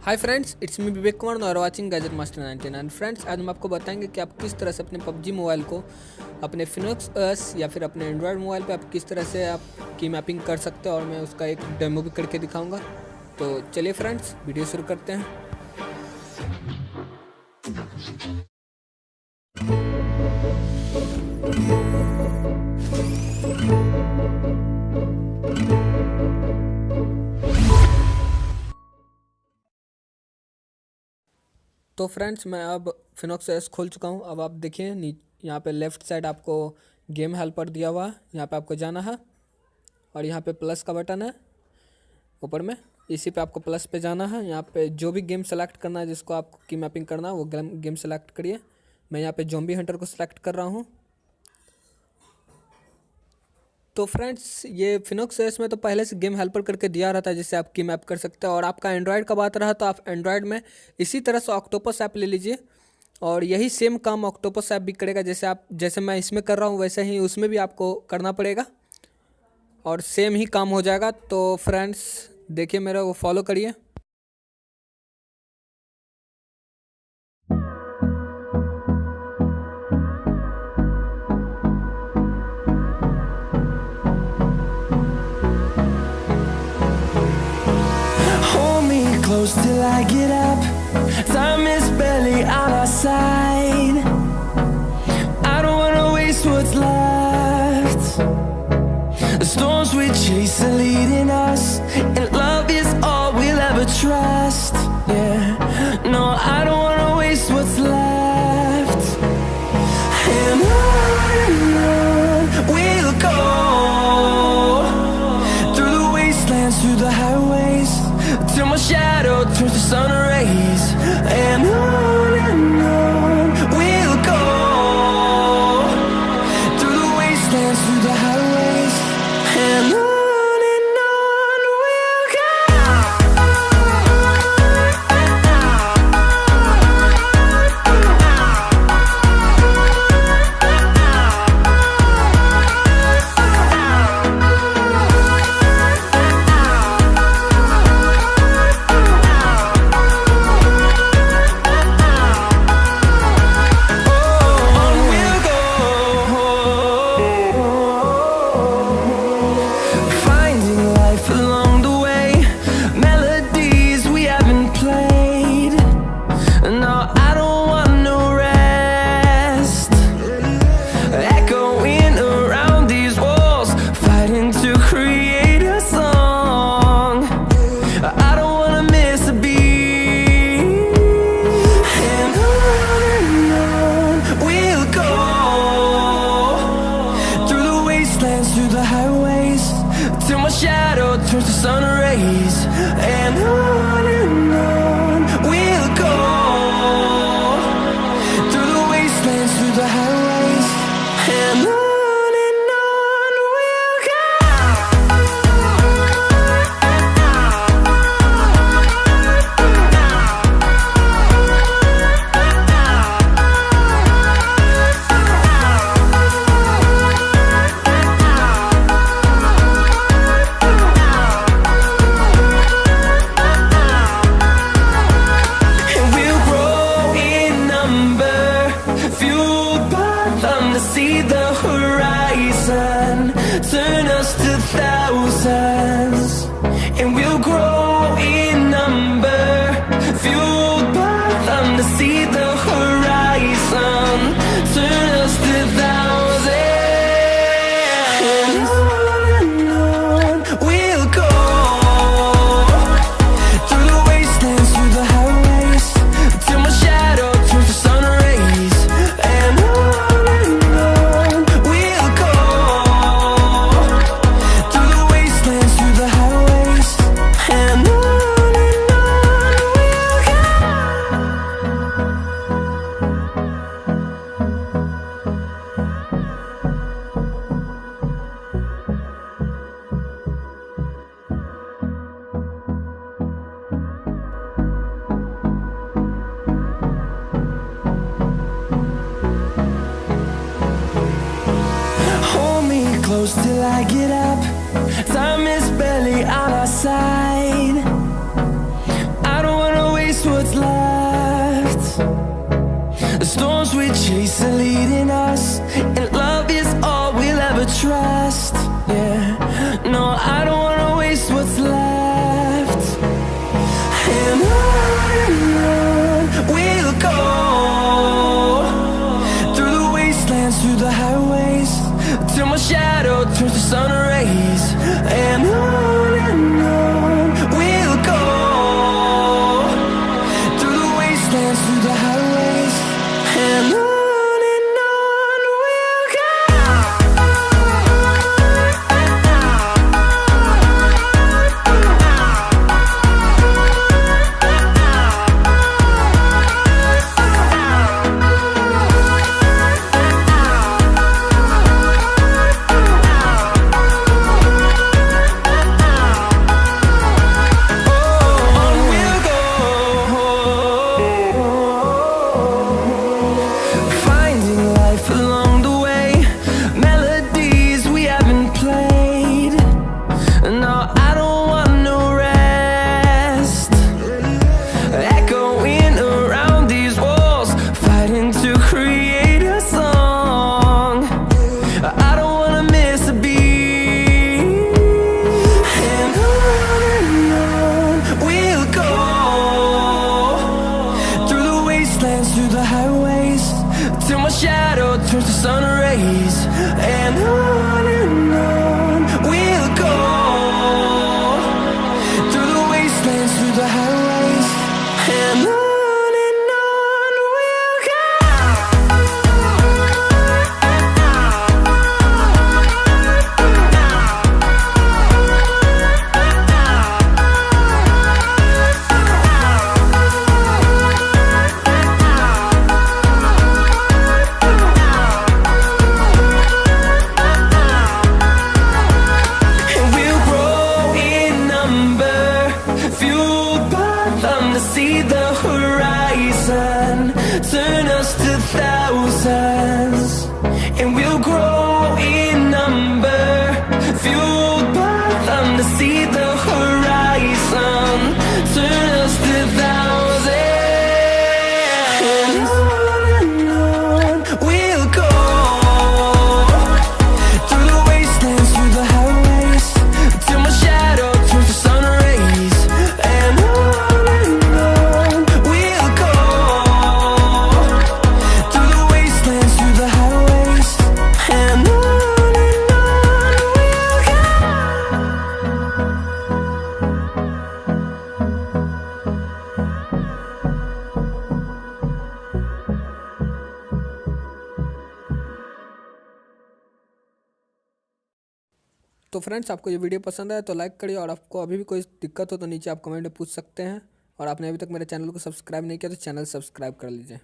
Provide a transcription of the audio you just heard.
Hi friends, it's me Vivek Kumar और watching gadget master 99। Friends, आज हम आपको बताएंगे कि आप किस तरह से अपने पबजी मोबाइल को अपने फिनोक्स एस या फिर अपने एंड्रॉयड मोबाइल पे आप किस तरह से आप की मैपिंग कर सकते हो और मैं उसका एक डेमो भी करके दिखाऊंगा। तो चलिए फ्रेंड्स, वीडियो शुरू करते हैं। तो फ्रेंड्स, मैं अब फिनोक्स एस खोल चुका हूँ। अब आप देखिए यहाँ पे लेफ़्ट साइड आपको गेम हेल्पर दिया हुआ है, यहाँ पे आपको जाना है और यहाँ पे प्लस का बटन है ऊपर में, इसी पे आपको प्लस पे जाना है। यहाँ पे जो भी गेम सेलेक्ट करना है, जिसको आपको की मैपिंग करना है वो गेम सेलेक्ट करिए। मैं यहाँ पे ज़ॉम्बी हंटर को सिलेक्ट कर रहा हूँ। तो फ्रेंड्स, ये फिनोक्स एस में तो पहले से गेम हेल्पर करके दिया रहता है जिससे आप की मैप कर सकते हैं। और आपका एंड्रॉयड का बात रहा तो आप एंड्रॉयड में इसी तरह से ऑक्टोपस ऐप ले लीजिए और यही सेम काम ऑक्टोपस ऐप भी करेगा। जैसे मैं इसमें कर रहा हूँ वैसे ही उसमें भी आपको करना पड़ेगा और सेम ही काम हो जाएगा। तो फ्रेंड्स देखिए, मेरा वो फॉलो करिए। Close till I get up. Time is barely on our side. I don't wanna waste what's left. The storms we chase are leading us, and love is all we'll ever trust. Yeah, no, I don't wanna waste what's left. And on we'll go, through the wastelands, through the highways, till my shadow turns to sun rays. And on we'll go, through the wastelands, through the highways. And on we'll go. Through the highways, till my shadow turns to sun rays. And on we'll go, through the wastelands, through the highways. And on we'll go. See the horizon, turn us to thousands, and we'll grow in number, fueled by them to see the horizon, turn us to thousands. And on we'll go, through the wastelands, through the highways, till my shadow turns to sun rays. And close till I get up. Time is barely on our side. I don't wanna wait waste what's left. The storms we chase are leading us, and love is all we'll ever trust. Yeah, no, I don't wanna waste what's left. And on we'll go, through the wastelands, through the highways, till my shadow turns to sun rays. And on we'll go, through the wastelands, through the highways, and on we'll go. Through the highways, till my shadow turns to sun rays. And on we'll go, through the wastelands, through the highways, and on we'll go. See the horizon, turn us to thousands, and we'll grow in number, fueled by them. To see the horizon, turn us to thousands, and on we'll go, through the wastelands, through the highways, till my shadow turns to sun rays. And तो friends, आपको ये video पसंद आया तो like करिए, और आपको अभी भी कोई दिक्कत हो तो नीचे आप कमेंट में पूछ सकते हैं। और आपने अभी तक मेरे चैनल को सब्सक्राइब नहीं किया तो चैनल सब्सक्राइब कर लीजिए।